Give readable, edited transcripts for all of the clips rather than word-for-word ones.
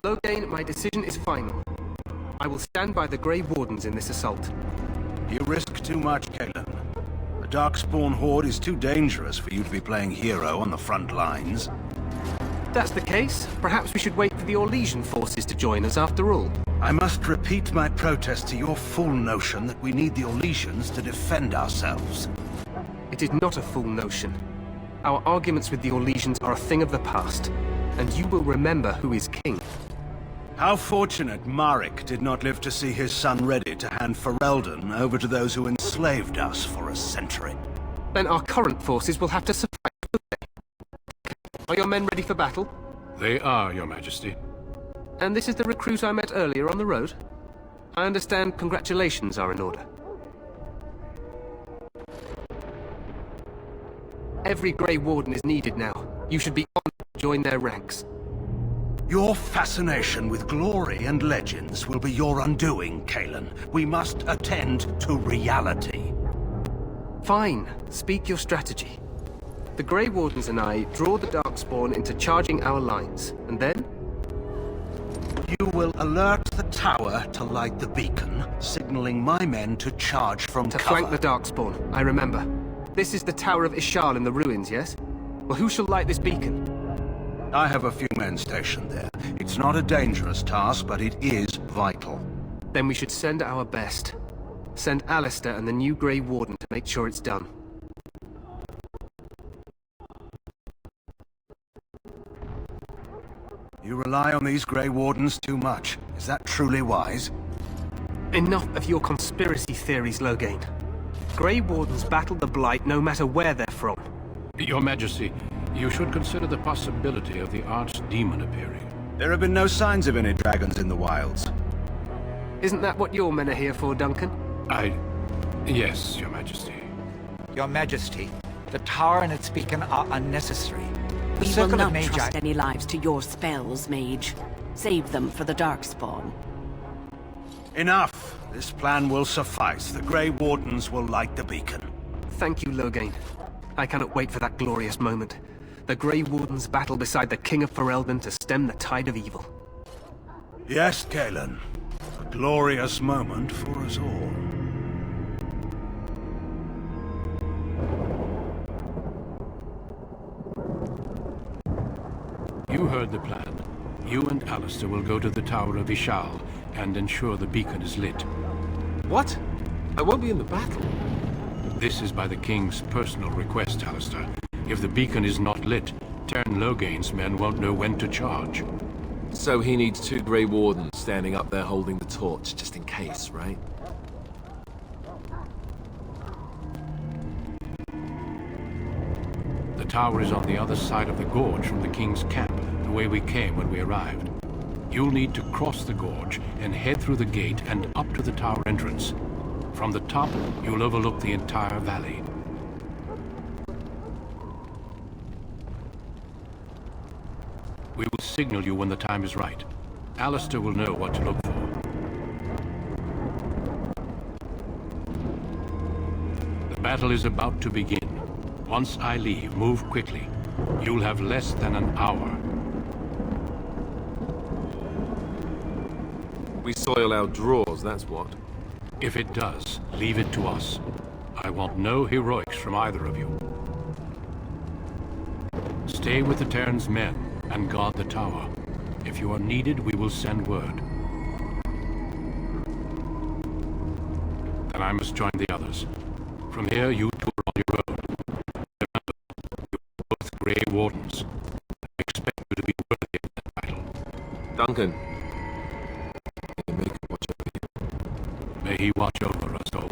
Loghain, my decision is final. I will stand by the Grey Wardens in this assault. You risk too much, Cailan. The Darkspawn Horde is too dangerous for you to be playing hero on the front lines. If that's the case, perhaps we should wait for the Orlesian forces to join us after all. I must repeat my protest to your fool notion that we need the Orlesians to defend ourselves. It is not a fool notion. Our arguments with the Orlesians are a thing of the past, and you will remember who is king. How fortunate Maric did not live to see his son ready to hand Ferelden over to those who enslaved us for a century. Then our current forces will have to suffice. Are your men ready for battle? They are, Your Majesty. And this is the recruit I met earlier on the road? I understand congratulations are in order. Every Grey Warden is needed now. You should be honored to join their ranks. Your fascination with glory and legends will be your undoing, Cailan. We must attend to reality. Fine. Speak your strategy. The Grey Wardens and I draw the Darkspawn into charging our lines, and then? You will alert the tower to light the beacon, signaling my men to charge from To cover. flank the Darkspawn, I remember. This is the Tower of Ishal in the ruins, yes? Well, who shall light this beacon? I have a few men stationed there. It's not a dangerous task, but it is vital. Then we should send our best. Send Alistair and the new Grey Warden to make sure it's done. You rely on these Grey Wardens too much. Is that truly wise? Enough of your conspiracy theories, Loghain. Grey Wardens battle the Blight no matter where they're from. Your Majesty, you should consider the possibility of the Archdemon appearing. There have been no signs of any dragons in the wilds. Isn't that what your men are here for, Duncan? Yes, Your Majesty. Your Majesty, the tower and its beacon are unnecessary. The We will Circle of not Magi... trust any lives to your spells, Mage. Save them for the Darkspawn. Enough! This plan will suffice. The Grey Wardens will light the beacon. Thank you, Loghain. I cannot wait for that glorious moment. The Grey Wardens battle beside the King of Ferelden to stem the tide of evil. Yes, Cailan. A glorious moment for us all. You heard the plan. You and Alistair will go to the Tower of Ishal and ensure the beacon is lit. What? I won't be in the battle. This is by the King's personal request, Alistair. If the beacon is not lit, Tern Loghain's men won't know when to charge. So he needs two Grey Wardens standing up there holding the torch, just in case, right? The tower is on the other side of the gorge from the King's camp, the way we came when we arrived. You'll need to cross the gorge and head through the gate and up to the tower entrance. From the top, you'll overlook the entire valley. We will signal you when the time is right. Alistair will know what to look for. The battle is about to begin. Once I leave, move quickly. You'll have less than an hour. We soil our drawers, that's what. If it does, leave it to us. I want no heroics from either of you. Stay with the Terran's men and guard the tower. If you are needed, we will send word. Then I must join the others. From here, you two are on your own. Remember, you are both Grey Wardens. I expect you to be worthy of that title. Duncan. May he watch over you. May he watch over us all.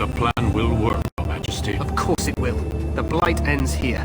The plan will work, Your Majesty. Of course it will. The Blight ends here.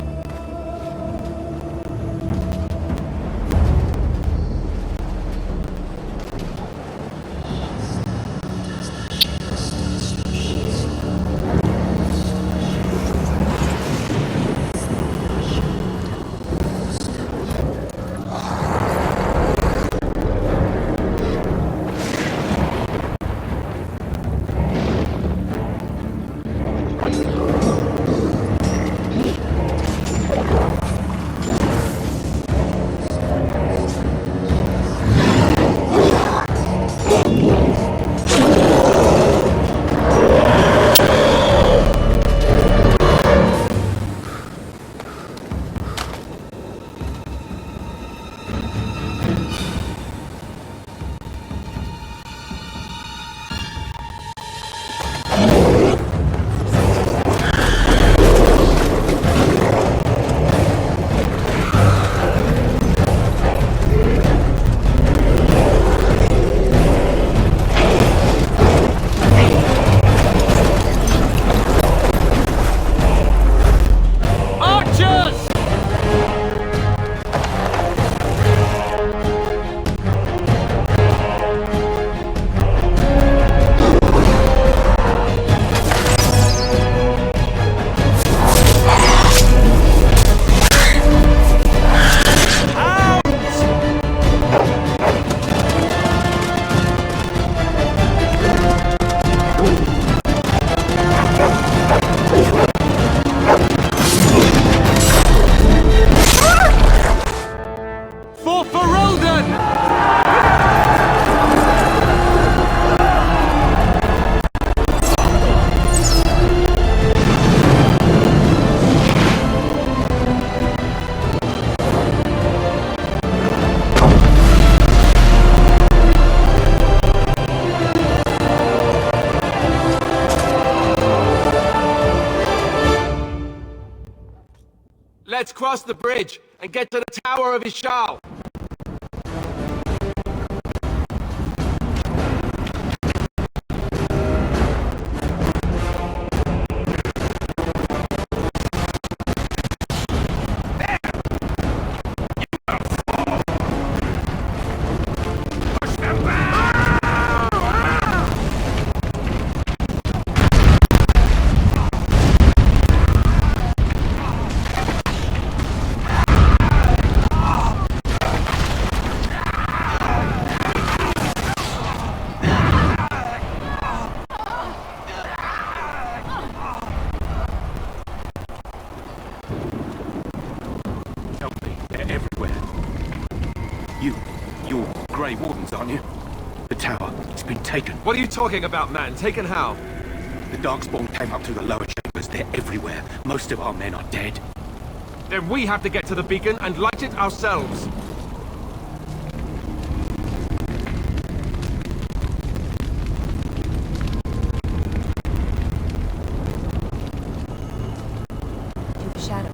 Let's cross the bridge and get to the Tower of Ishal. You're Grey Wardens, aren't you? The tower, it's been taken. What are you talking about, man? Taken how? The Darkspawn came up through the lower chambers. They're everywhere. Most of our men are dead. Then we have to get to the beacon and light it ourselves. To the shadows.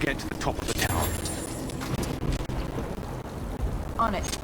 get to the top of the tower. On it.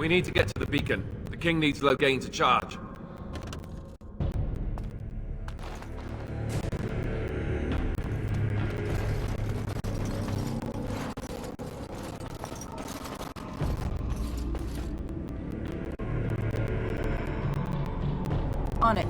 We need to get to the beacon. The king needs Loghain to charge. On it.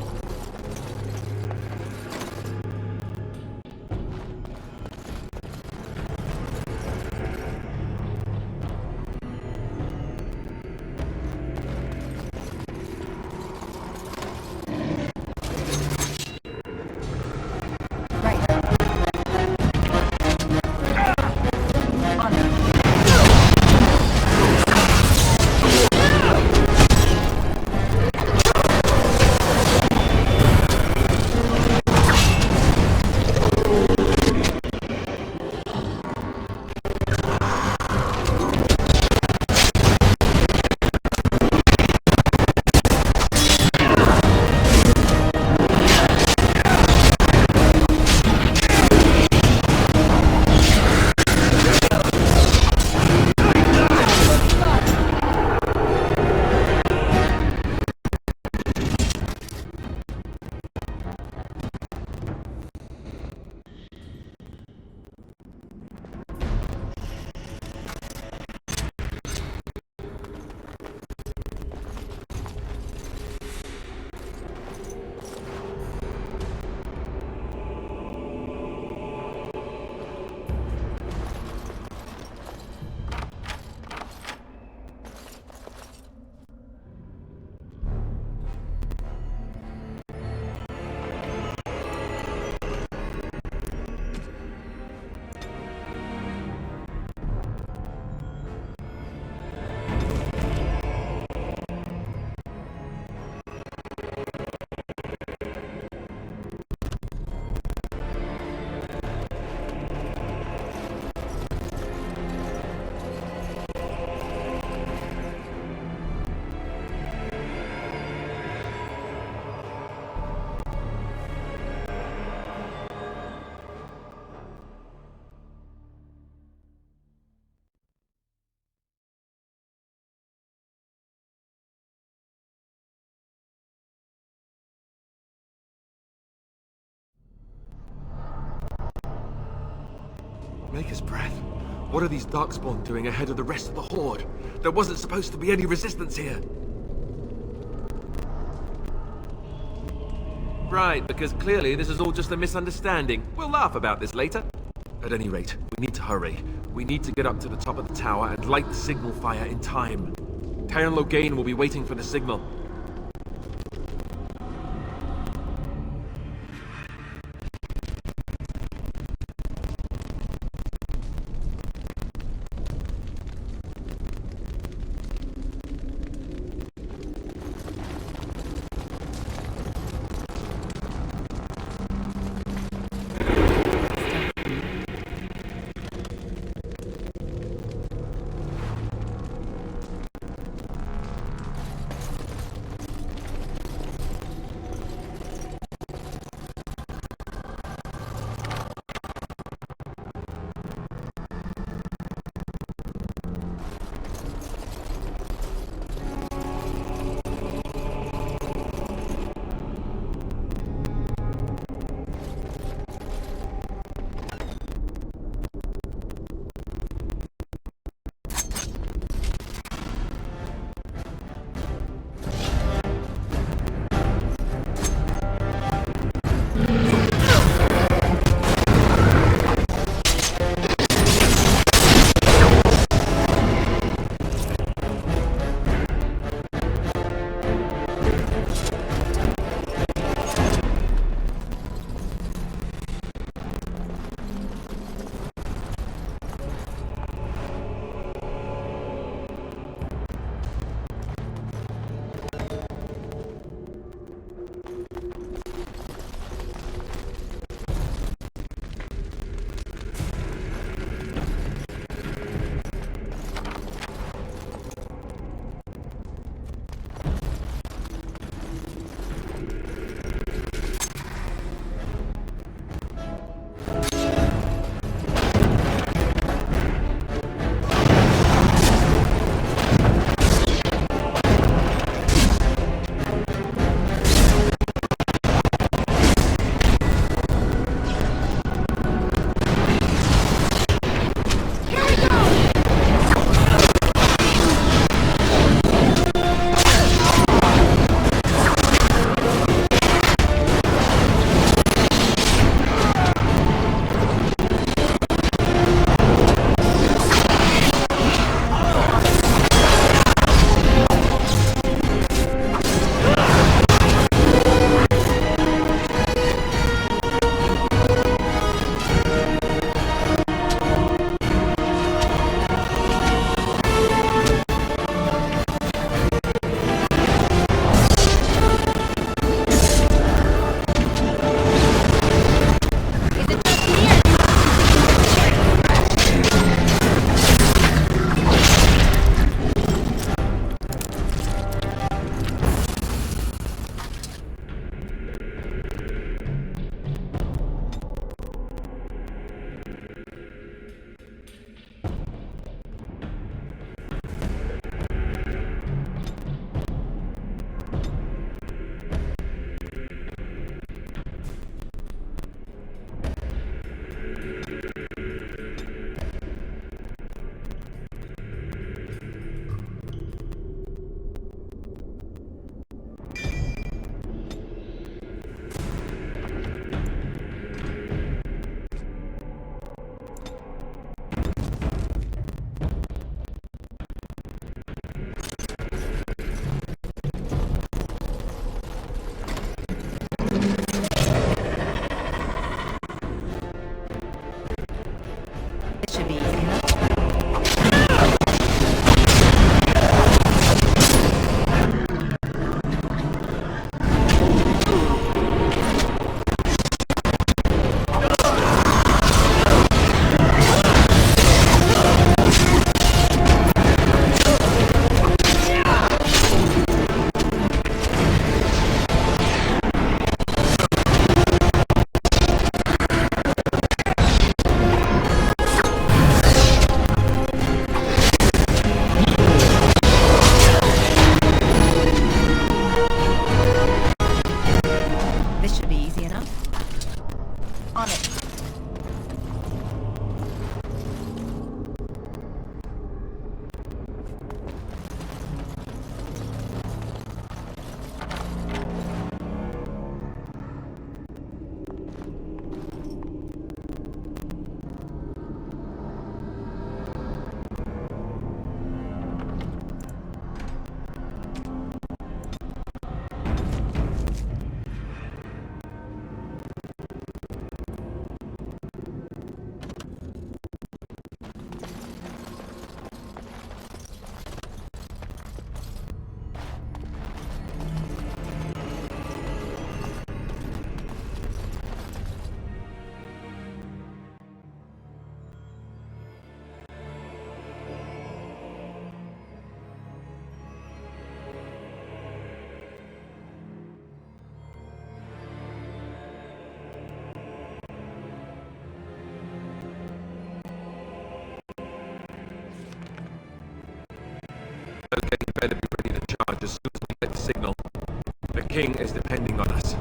Maker's breath. What are these Darkspawn doing ahead of the rest of the Horde? There wasn't supposed to be any resistance here. Right, because clearly this is all just a misunderstanding. We'll laugh about this later. At any rate, we need to hurry. We need to get up to the top of the tower and light the signal fire in time. Teyrn Loghain will be waiting for the signal. This should be easy enough. On it. Okay, you better be ready to charge as soon as we get the signal. The king is depending on us.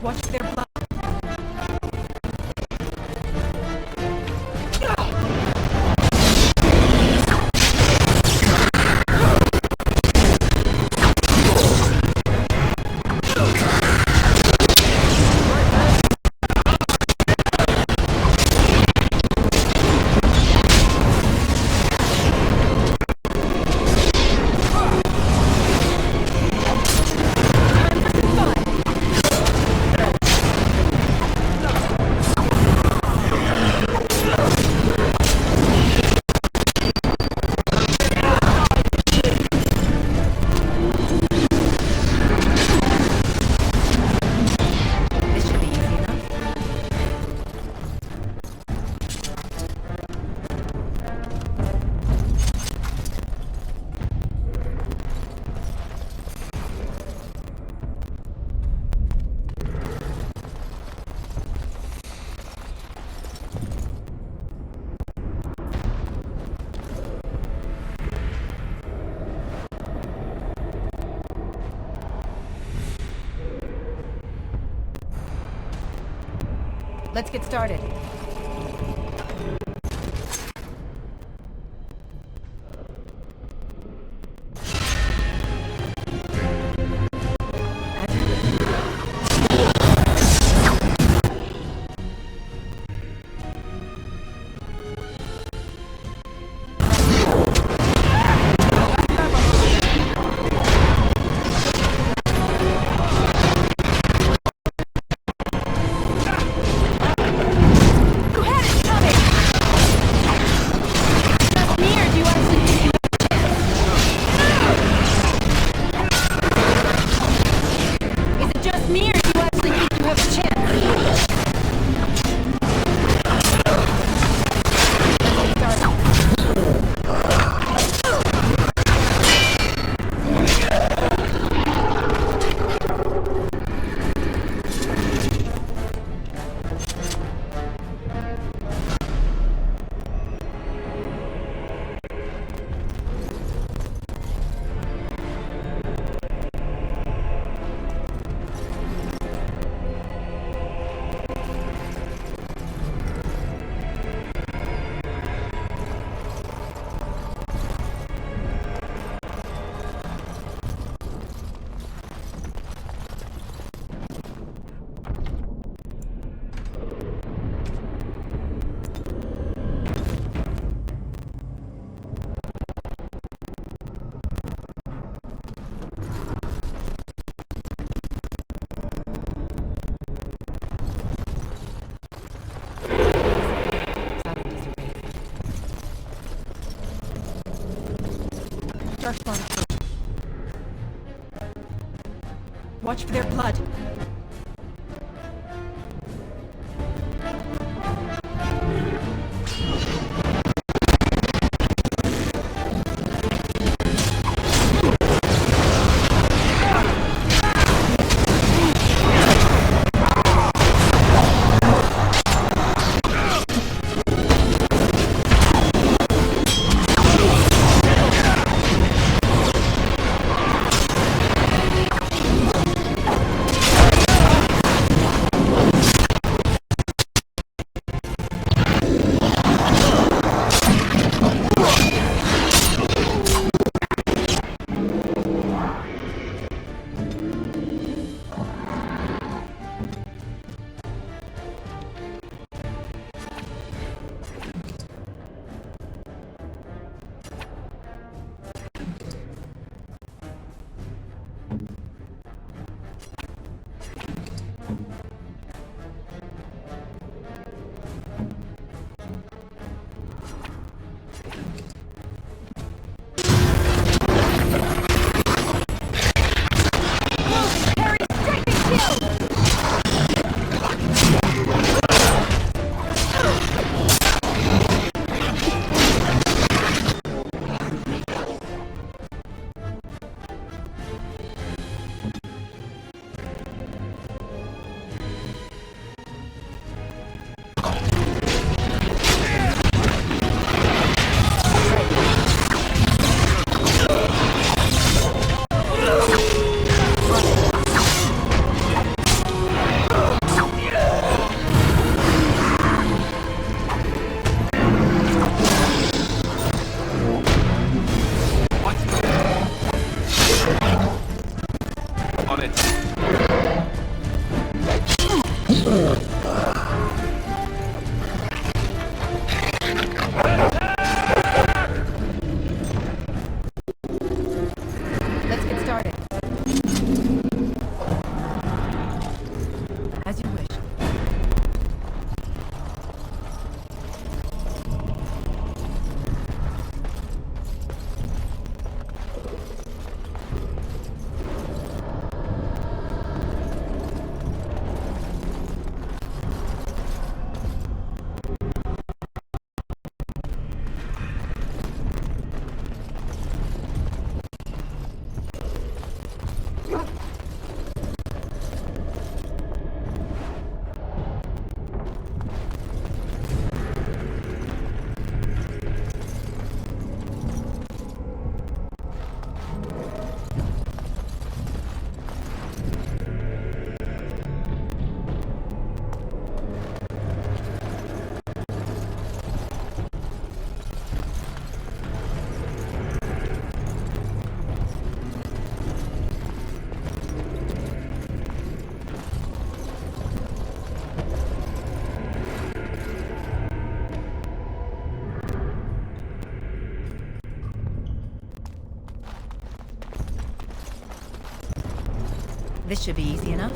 Watch their blood. Let's get started. Darkspawn. Watch for their blood. This should be easy enough.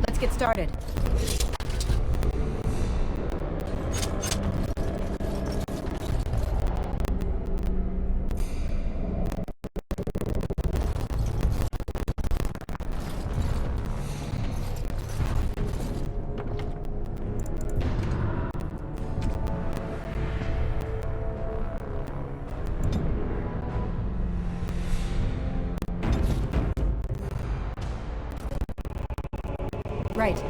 Let's get started. Right.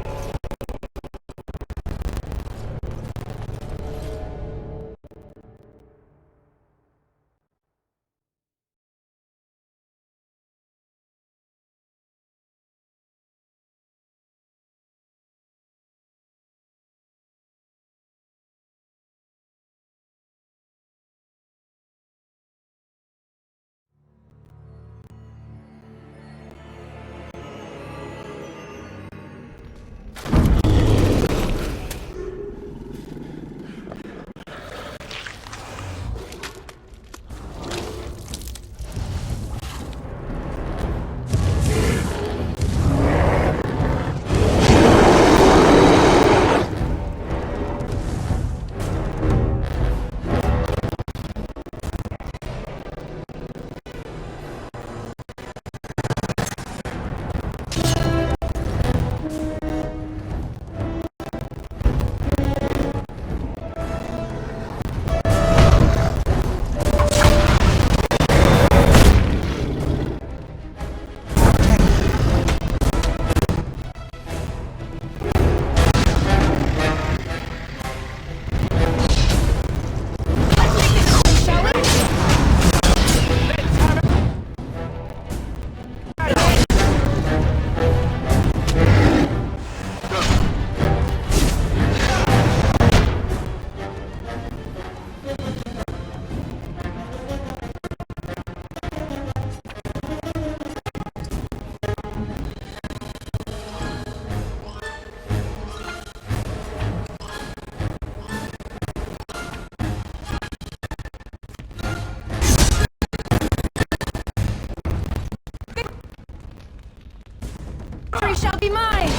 Victory shall be mine!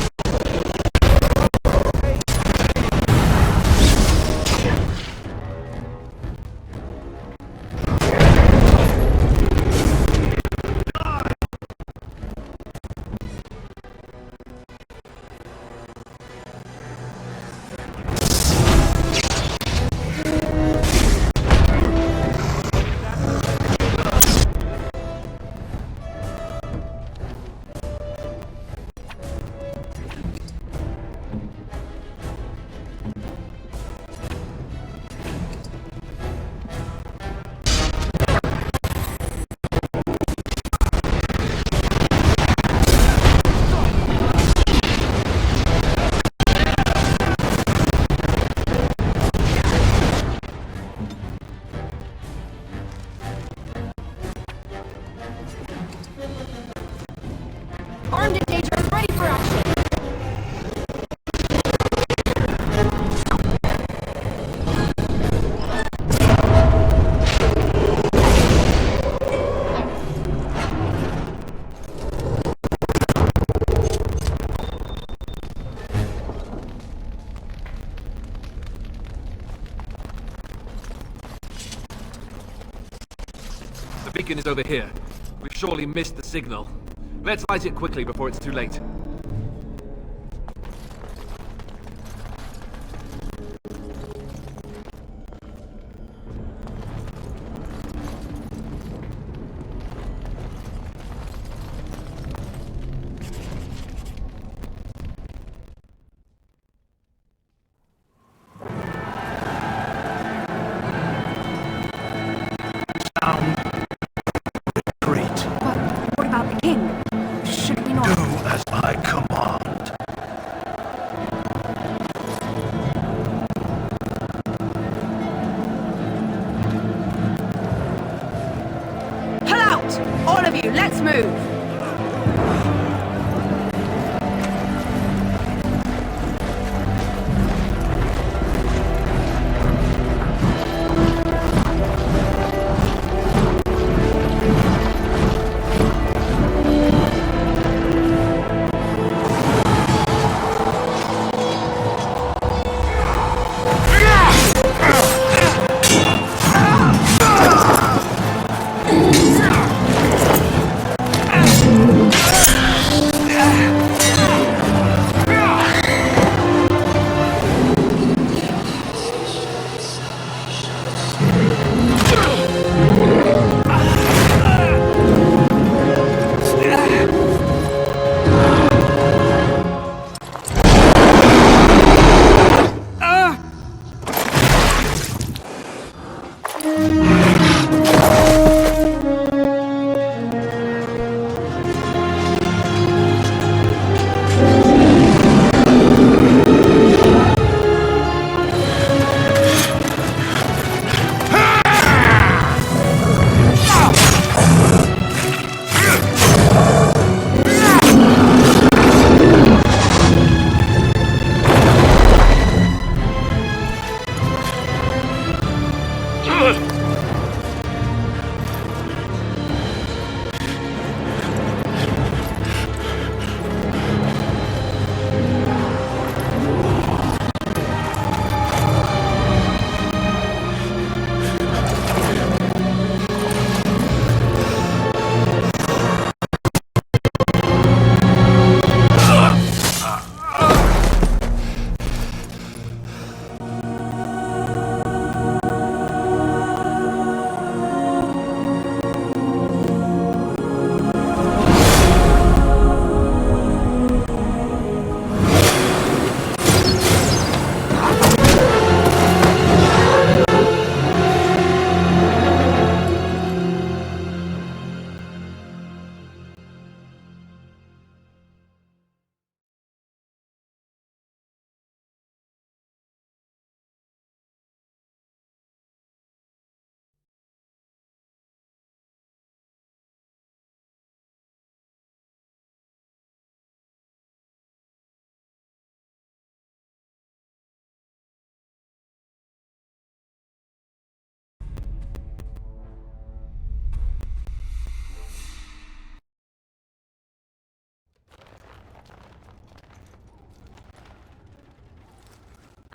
Armed and dangerous, ready for action! The beacon is over here. We've surely missed the signal. Let's light it quickly before it's too late. of you, let's move!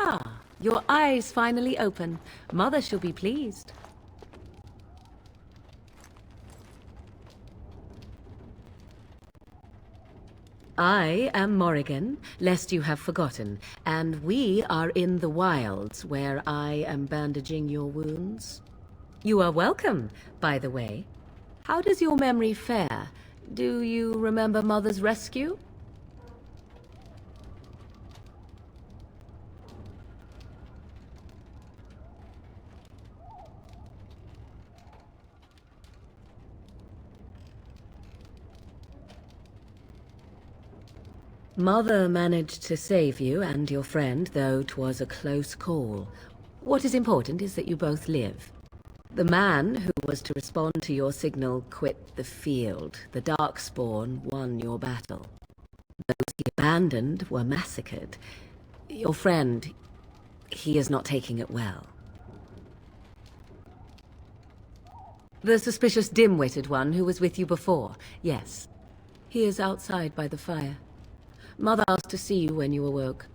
Ah, your eyes finally open. Mother shall be pleased. I am Morrigan, lest you have forgotten, and we are in the wilds where I am bandaging your wounds. You are welcome, by the way. How does your memory fare? Do you remember Mother's rescue? Mother managed to save you and your friend, though 'twas a close call. What is important is that you both live. The man who was to respond to your signal quit the field. The Darkspawn won your battle. Those he abandoned were massacred. Your friend, he is not taking it well. The suspicious dim-witted one who was with you before, yes. He is outside by the fire. Mother asked to see you when you awoke.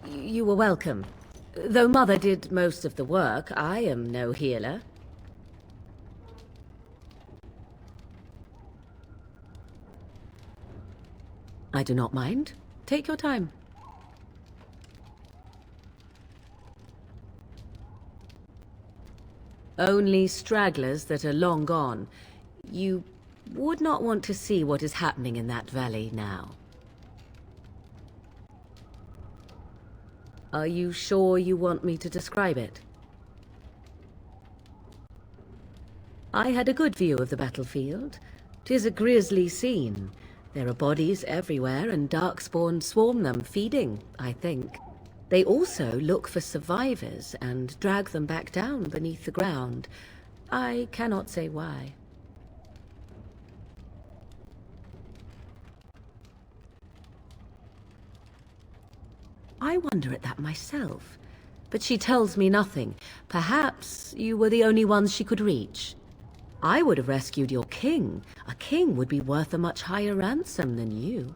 You were welcome. Though Mother did most of the work, I am no healer. I do not mind. Take your time. Only stragglers that are long gone. You would not want to see what is happening in that valley now. Are you sure you want me to describe it? I had a good view of the battlefield. 'Tis a grisly scene. There are bodies everywhere, and Darkspawn swarm them, feeding, I think. They also look for survivors and drag them back down beneath the ground. I cannot say why. I wonder at that myself, but she tells me nothing. Perhaps you were the only ones she could reach. I would have rescued your king. A king would be worth a much higher ransom than you.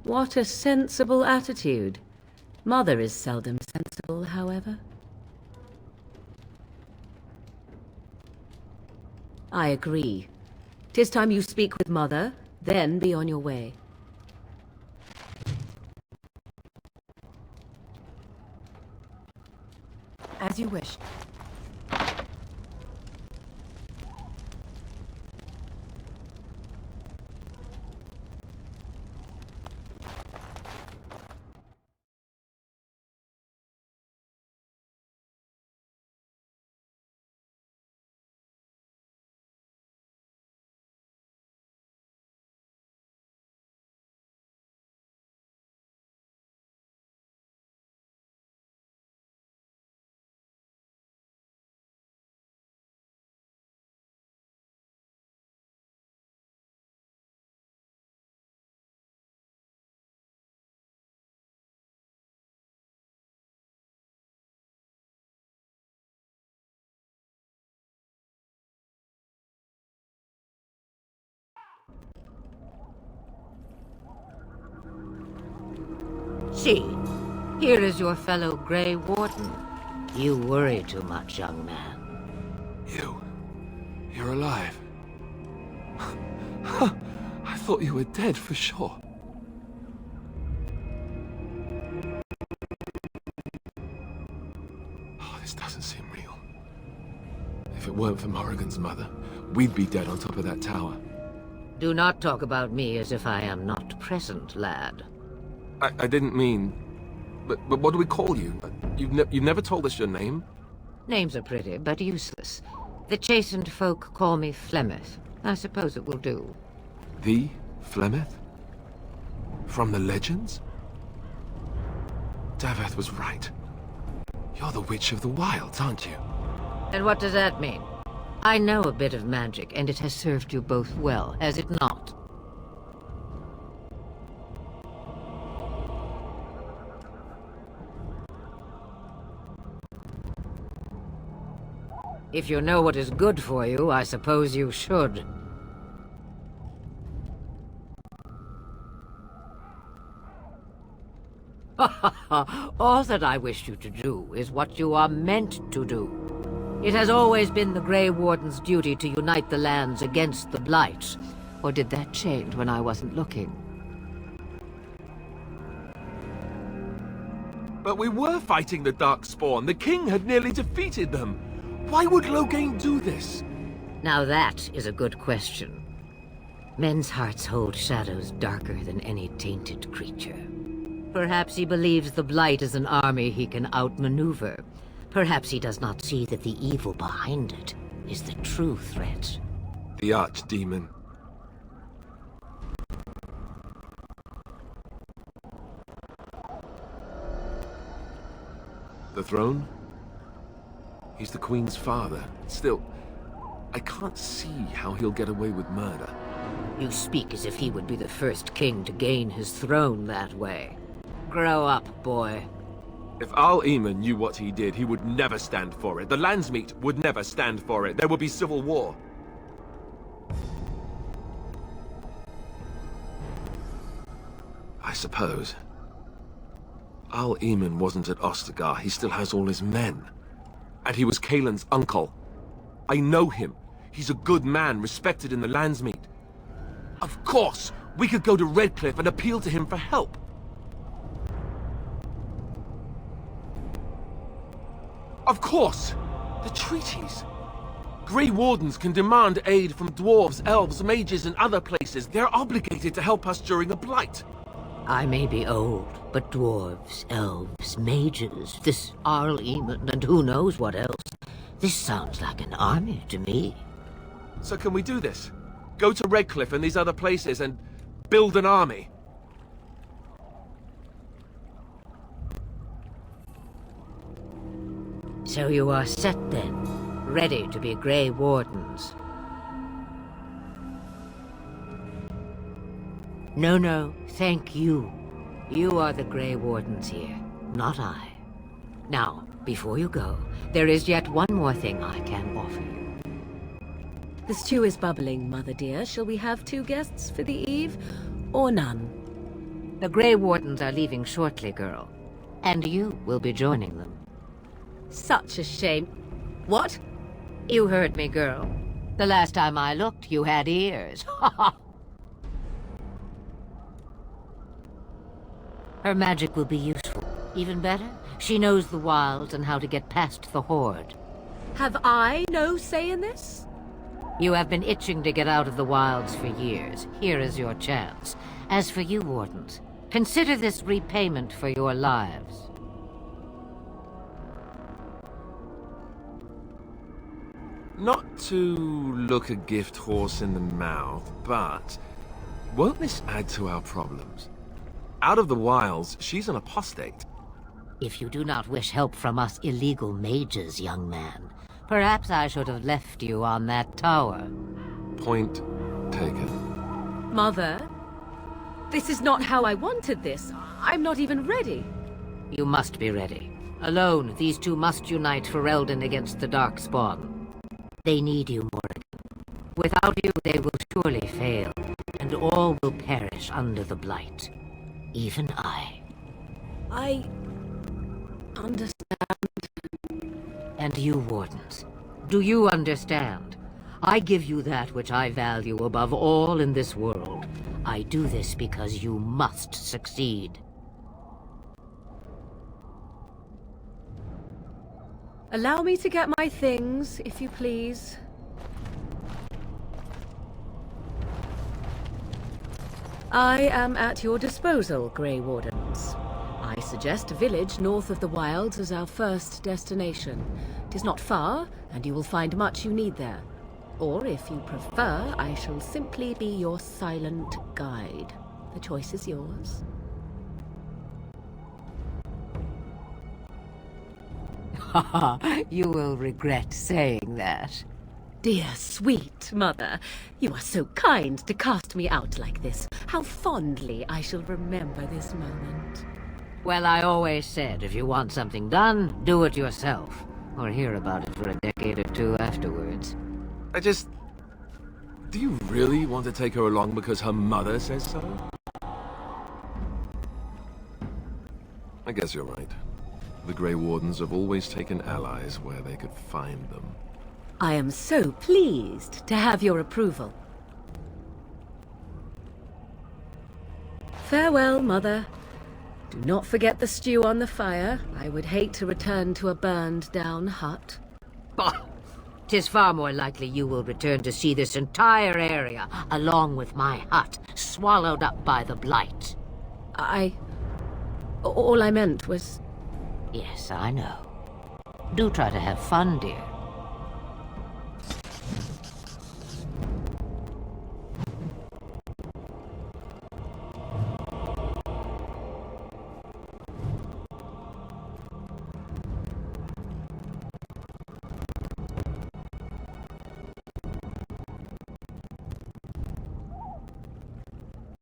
What a sensible attitude. Mother is seldom sensible, however. I agree. 'Tis time you speak with Mother, then be on your way. As you wish. See, here is your fellow Grey Warden. You worry too much, young man. You're alive. I thought you were dead for sure. Oh, this doesn't seem real. If it weren't for Morrigan's mother, we'd be dead on top of that tower. Do not talk about me as if I am not present, lad. I didn't mean... But what do we call you? You've never told us your name? Names are pretty, but useless. The chastened folk call me Flemeth. I suppose it will do. The Flemeth? From the legends? Daveth was right. You're the Witch of the Wilds, aren't you? And what does that mean? I know a bit of magic, and it has served you both well, has it not? If you know what is good for you, I suppose you should. All that I wish you to do is what you are meant to do. It has always been the Grey Warden's duty to unite the lands against the Blight. Or did that change when I wasn't looking? But we were fighting the Darkspawn. The king had nearly defeated them. Why would Loghain do this? Now that is a good question. Men's hearts hold shadows darker than any tainted creature. Perhaps he believes the Blight is an army he can outmaneuver. Perhaps he does not see that the evil behind it is the true threat. The Archdemon. The throne? He's the Queen's father. Still, I can't see how he'll get away with murder. You speak as if he would be the first king to gain his throne that way. Grow up, boy. If Al-Eamon knew what he did, he would never stand for it. The Landsmeet would never stand for it. There would be civil war. I suppose. Al-Eamon wasn't at Ostagar. He still has all his men. And he was Cailan's uncle. I know him. He's a good man, respected in the Landsmeet. Of course, we could go to Redcliffe and appeal to him for help. Of course! The treaties! Grey Wardens can demand aid from dwarves, elves, mages, and other places. They're obligated to help us during a blight. I may be old, but dwarves, elves, mages, this Al-Eamon, and who knows what else, This sounds like an army to me. So can we do this? Go to Redcliffe and these other places and build an army? So you are set then, ready to be Grey Wardens. No, thank you. You are the Grey Wardens here, not I. Now, before you go, there is yet one more thing I can offer you. The stew is bubbling, Mother dear. Shall we have 2 guests for the eve, or none? The Grey Wardens are leaving shortly, girl. And you will be joining them. Such a shame. What? You heard me, girl. The last time I looked, you had ears. Her magic will be useful. Even better, she knows the wilds and how to get past the Horde. Have I no say in this? You have been itching to get out of the wilds for years. Here is your chance. As for you, Wardens, consider this repayment for your lives. Not to look a gift horse in the mouth, but won't this add to our problems? Out of the wilds, she's an apostate. If you do not wish help from us illegal mages, young man, perhaps I should have left you on that tower. Point taken. Mother, this is not how I wanted this. I'm not even ready. You must be ready. Alone, these two must unite Ferelden against the Darkspawn. They need you, Morrigan. Without you, they will surely fail, and all will perish under the Blight. Even I. I understand. And you, Wardens, do you understand? I give you that which I value above all in this world. I do this because you must succeed. Allow me to get my things, if you please. I am at your disposal, Grey Wardens. I suggest a village north of the wilds as our first destination. It is not far, and you will find much you need there. Or, if you prefer, I shall simply be your silent guide. The choice is yours. You will regret saying that. Dear, sweet mother, you are so kind to cast me out like this. How fondly I shall remember this moment. Well, I always said, if you want something done, do it yourself. Or hear about it for a decade or two afterwards. Do you really want to take her along because her mother says so? I guess you're right. The Grey Wardens have always taken allies where they could find them. I am so pleased to have your approval. Farewell, Mother. Do not forget the stew on the fire. I would hate to return to a burned-down hut. Bah! 'Tis far more likely you will return to see this entire area, along with my hut, swallowed up by the Blight. All I meant was... Yes, I know. Do try to have fun, dear.